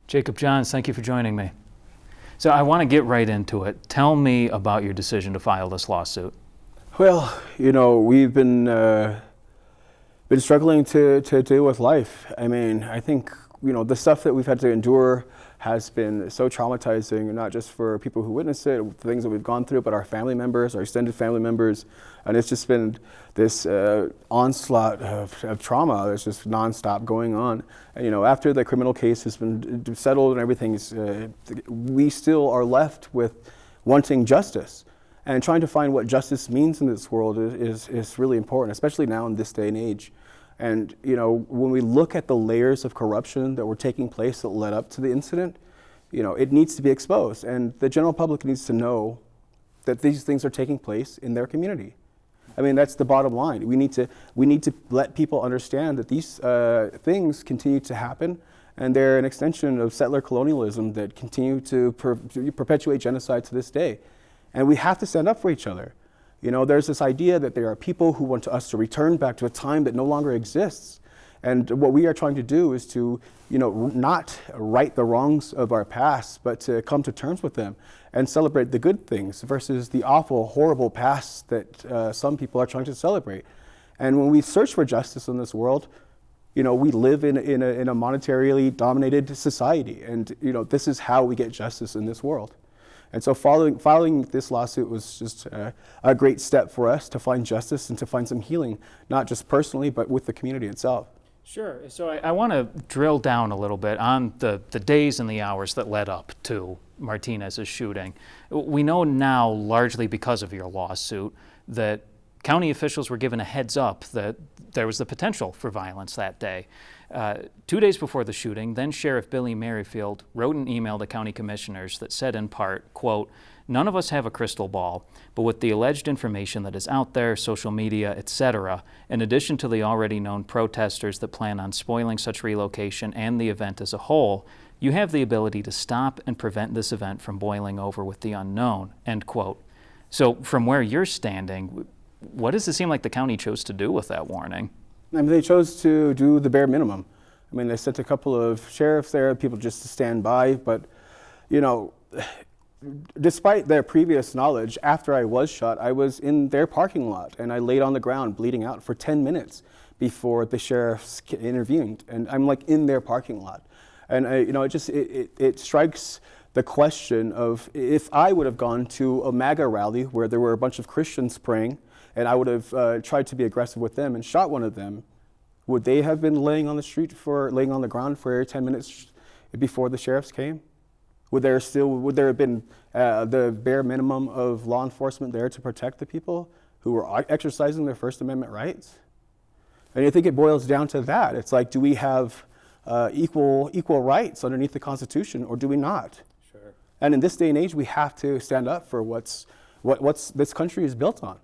Jacob Johns, thank you for joining me. So I want to get right into it. Tell me about your decision to file this lawsuit. Well, we've been struggling to deal with life. I mean, I think, the stuff that we've had to endure has been so traumatizing, not just for people who witness it, the things that we've gone through, but our family members, our extended family members. And it's just been this onslaught of trauma that's just nonstop going on. And, after the criminal case has been settled and everything, we still are left with wanting justice. And trying to find what justice means in this world is really important, especially now in this day and age. And, when we look at the layers of corruption that were taking place that led up to the incident, it needs to be exposed. And the general public needs to know that these things are taking place in their community. I mean, that's the bottom line. We need to let people understand that these things continue to happen, and they're an extension of settler colonialism that continue to perpetuate genocide to this day. And we have to stand up for each other. There's this idea that there are people who want us to return back to a time that no longer exists. And what we are trying to do is to, not right the wrongs of our past, but to come to terms with them and celebrate the good things versus the awful, horrible past that some people are trying to celebrate. And when we search for justice in this world, we live in a monetarily dominated society. And, this is how we get justice in this world. And so filing this lawsuit was just a great step for us to find justice and to find some healing, not just personally, but with the community itself. Sure. So I want to drill down a little bit on the days and the hours that led up to Martinez's shooting. We know now, largely because of your lawsuit, that county officials were given a heads up that there was the potential for violence that day. 2 days before the shooting, then Sheriff Billy Merrifield wrote an email to county commissioners that said in part, quote, "None of us have a crystal ball, but with the alleged information that is out there, social media, etc., in addition to the already known protesters that plan on spoiling such relocation and the event as a whole, you have the ability to stop and prevent this event from boiling over with the unknown," end quote. So from where you're standing, what does it seem like the county chose to do with that warning? I mean, they chose to do the bare minimum. I mean, they sent a couple of sheriffs there, people just to stand by. But, despite their previous knowledge, after I was shot, I was in their parking lot and I laid on the ground bleeding out for 10 minutes before the sheriffs intervened. And I'm in their parking lot. And, it strikes the question of if I would have gone to a MAGA rally where there were a bunch of Christians praying, and I would have tried to be aggressive with them and shot one of them, would they have been laying on the ground for 10 minutes before the sheriffs came? Would there have been the bare minimum of law enforcement there to protect the people who were exercising their First Amendment rights? And I think it boils down to that. It's like, do we have equal rights underneath the Constitution, or do we not? Sure. And in this day and age, we have to stand up for what's this country is built on.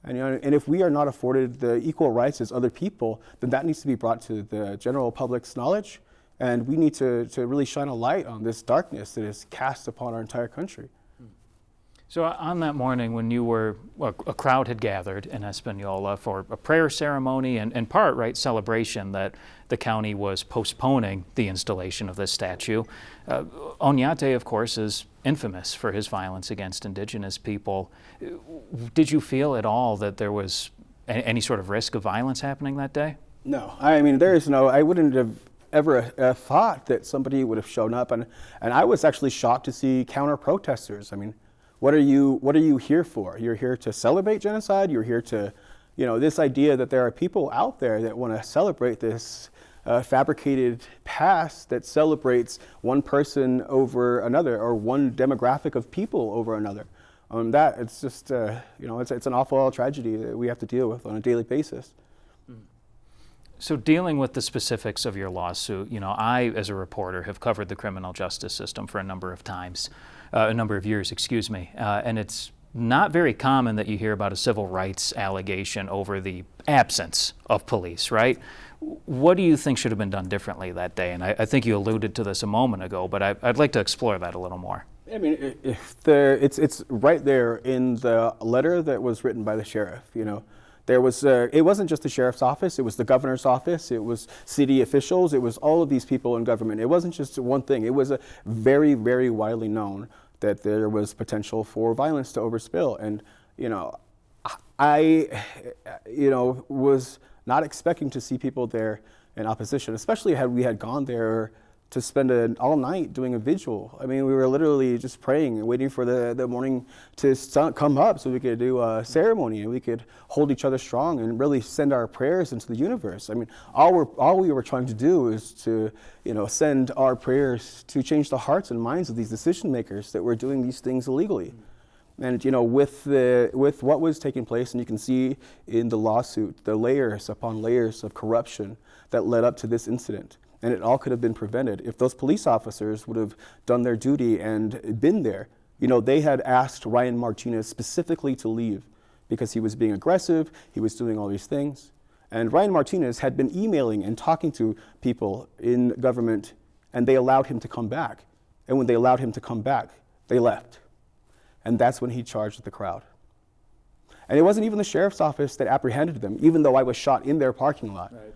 And if we are not afforded the equal rights as other people, then that needs to be brought to the general public's knowledge. And we need to really shine a light on this darkness that is cast upon our entire country. So on that morning when a crowd had gathered in Espanola for a prayer ceremony and in part, right, celebration that the county was postponing the installation of this statue. Oñate, of course, is infamous for his violence against indigenous people. Did you feel at all that there was any sort of risk of violence happening that day? No, I mean, I wouldn't have ever thought that somebody would have shown up. And I was actually shocked to see counter protesters. I mean, what are you here for? You're here to celebrate genocide? You're here to, this idea that there are people out there that want to celebrate this fabricated past that celebrates one person over another or one demographic of people over another. It's just, it's an awful tragedy that we have to deal with on a daily basis. So dealing with the specifics of your lawsuit, I, as a reporter, have covered the criminal justice system for a number of years, and it's not very common that you hear about a civil rights allegation over the absence of police, right? What do you think should have been done differently that day? And I think you alluded to this a moment ago, but I'd like to explore that a little more. I mean, it's right there in the letter that was written by the sheriff. There was, it wasn't just the sheriff's office, it was the governor's office, it was city officials, it was all of these people in government. It wasn't just one thing. It was a very, very widely known that there was potential for violence to overspill. And, I, was not expecting to see people there in opposition, especially had we had gone there to spend all night doing a vigil. I mean, we were literally just praying and waiting for the morning to come up so we could do a ceremony and we could hold each other strong and really send our prayers into the universe. I mean, all we were trying to do is to, send our prayers to change the hearts and minds of these decision makers that were doing these things illegally. And with what was taking place, and you can see in the lawsuit, the layers upon layers of corruption that led up to this incident. And it all could have been prevented if those police officers would have done their duty and been there. They had asked Ryan Martinez specifically to leave because he was being aggressive, he was doing all these things. And Ryan Martinez had been emailing and talking to people in government, and they allowed him to come back. And when they allowed him to come back, they left. And that's when he charged the crowd. And it wasn't even the sheriff's office that apprehended them, even though I was shot in their parking lot. Right.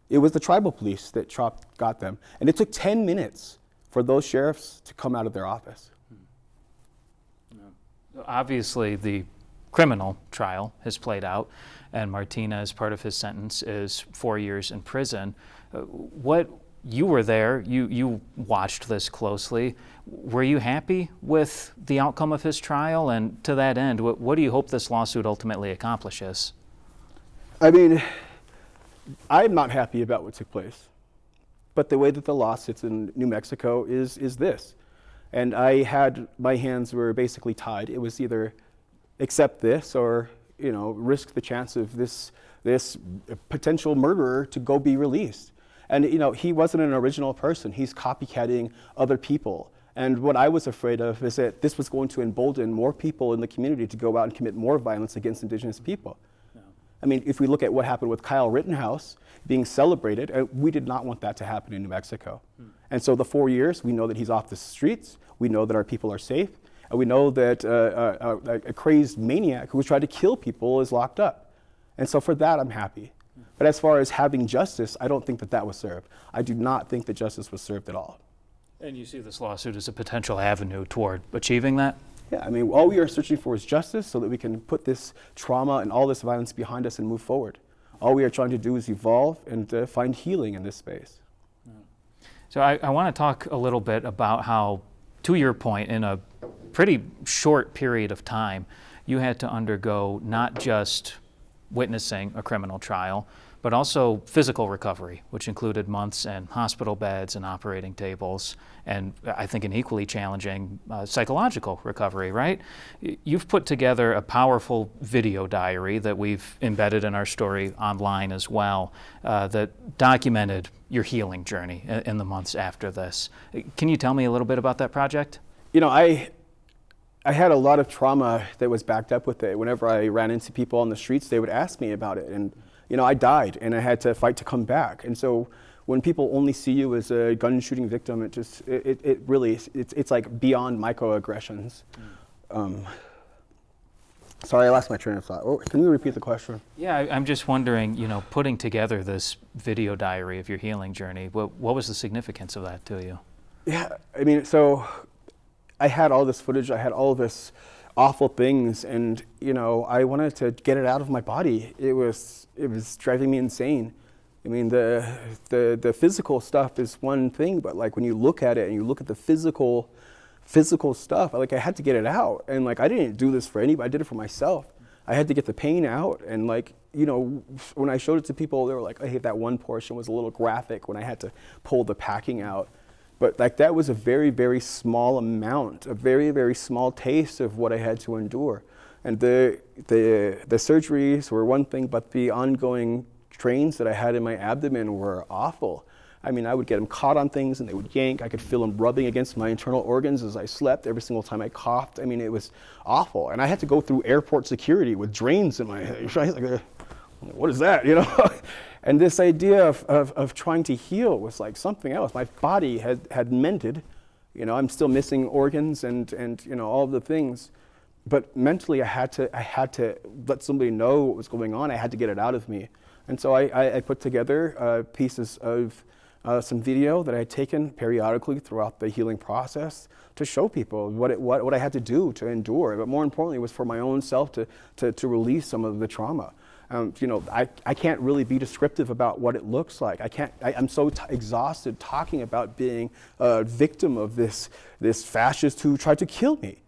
It was the tribal police that got them. And it took 10 minutes for those sheriffs to come out of their office. Obviously, the criminal trial has played out, and Martinez, part of his sentence is 4 years in prison. You were there, you watched this closely. Were you happy with the outcome of his trial? And to that end, what do you hope this lawsuit ultimately accomplishes? I mean, I'm not happy about what took place, but the way that the law sits in New Mexico is this. And my hands were basically tied. It was either accept this or, risk the chance of this potential murderer to go be released. And, he wasn't an original person. He's copycatting other people. And what I was afraid of is that this was going to embolden more people in the community to go out and commit more violence against Indigenous people. I mean, if we look at what happened with Kyle Rittenhouse being celebrated, we did not want that to happen in New Mexico. And so the 4 years, we know that he's off the streets, we know that our people are safe, and we know that a crazed maniac who tried to kill people is locked up. And so for that, I'm happy. But as far as having justice, I don't think that was served. I do not think that justice was served at all. And you see this lawsuit as a potential avenue toward achieving that? Yeah, I mean, all we are searching for is justice so that we can put this trauma and all this violence behind us and move forward. All we are trying to do is evolve and find healing in this space. So I want to talk a little bit about how, to your point, in a pretty short period of time, you had to undergo not just witnessing a criminal trial, but also physical recovery, which included months in hospital beds and operating tables, and I think an equally challenging psychological recovery, right? You've put together a powerful video diary that we've embedded in our story online as well, that documented your healing journey in the months after this. Can you tell me a little bit about that project? I had a lot of trauma that was backed up with it. Whenever I ran into people on the streets, they would ask me about it. And I died and I had to fight to come back. And so when people only see you as a gun shooting victim, it's like beyond microaggressions. Sorry, I lost my train of thought. Can you repeat the question? Yeah, I'm just wondering, putting together this video diary of your healing journey, what was the significance of that to you? Yeah, I mean, so I had all this footage, I had all this awful things, and I wanted to get it out of my body. It was driving me insane. I mean, the physical stuff is one thing, but like when you look at it and you look at the physical stuff, I had to get it out. And I didn't do this for anybody, I did it for myself. I had to get the pain out. And when I showed it to people, they were like, hey, that one portion was a little graphic when I had to pull the packing out. But that was a very, very small amount, a very, very small taste of what I had to endure. And the surgeries were one thing, but the ongoing strains that I had in my abdomen were awful. I mean, I would get them caught on things and they would yank. I could feel them rubbing against my internal organs as I slept every single time I coughed. I mean, it was awful. And I had to go through airport security with drains in my head. What is that, And this idea of trying to heal was like something else. My body had mended. I'm still missing organs and all of the things. but mentally I had to let somebody know what was going on. I had to get it out of me. And so I put together pieces of some video that I had taken periodically throughout the healing process to show people what I had to do to endure. But more importantly, it was for my own self to release some of the trauma. I can't really be descriptive about what it looks like. I'm so exhausted talking about being a victim of this fascist who tried to kill me.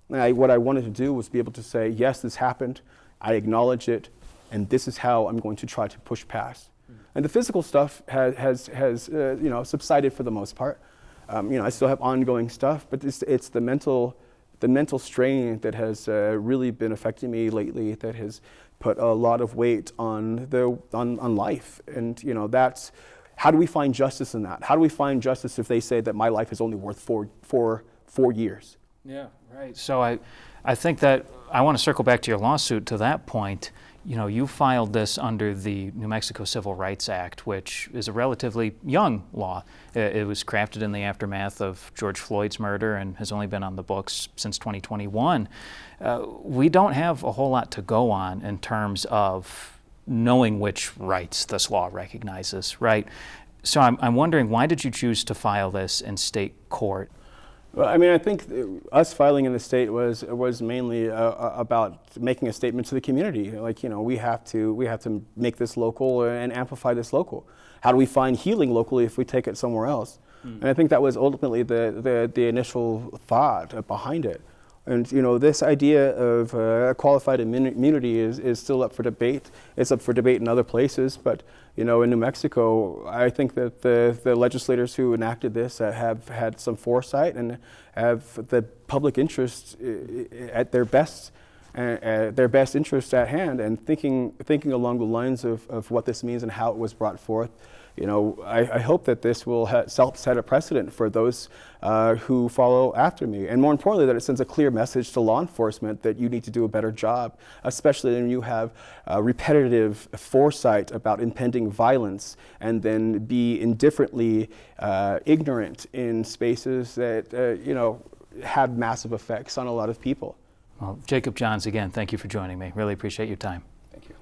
What I wanted to do was be able to say, yes, this happened, I acknowledge it, and this is how I'm going to try to push past. And the physical stuff has subsided for the most part. I still have ongoing stuff, but it's the mental strain that has really been affecting me lately, that has put a lot of weight on life. And that's, how do we find justice in that? How do we find justice if they say that my life is only worth four years? Yeah, right. So I think that I want to circle back to your lawsuit to that point. You filed this under the New Mexico Civil Rights Act, which is a relatively young law. It was crafted in the aftermath of George Floyd's murder and has only been on the books since 2021. We don't have a whole lot to go on in terms of knowing which rights this law recognizes, right? So I'm wondering, why did you choose to file this in state court? Well, I think us filing in the state was mainly about making a statement to the community. We have to make this local and amplify this local. How do we find healing locally if we take it somewhere else? And I think that was ultimately the initial thought behind it. And this idea of qualified immunity is still up for debate. It's up for debate in other places, but in New Mexico, I think that the legislators who enacted this have had some foresight and have the public interest at their best interest at hand, and thinking along the lines of what this means and how it was brought forth. I hope that this will help set a precedent for those who follow after me. And more importantly, that it sends a clear message to law enforcement that you need to do a better job, especially when you have repetitive foresight about impending violence and then be indifferently ignorant in spaces that, have massive effects on a lot of people. Well, Jacob Johns, again, thank you for joining me. Really appreciate your time. Thank you.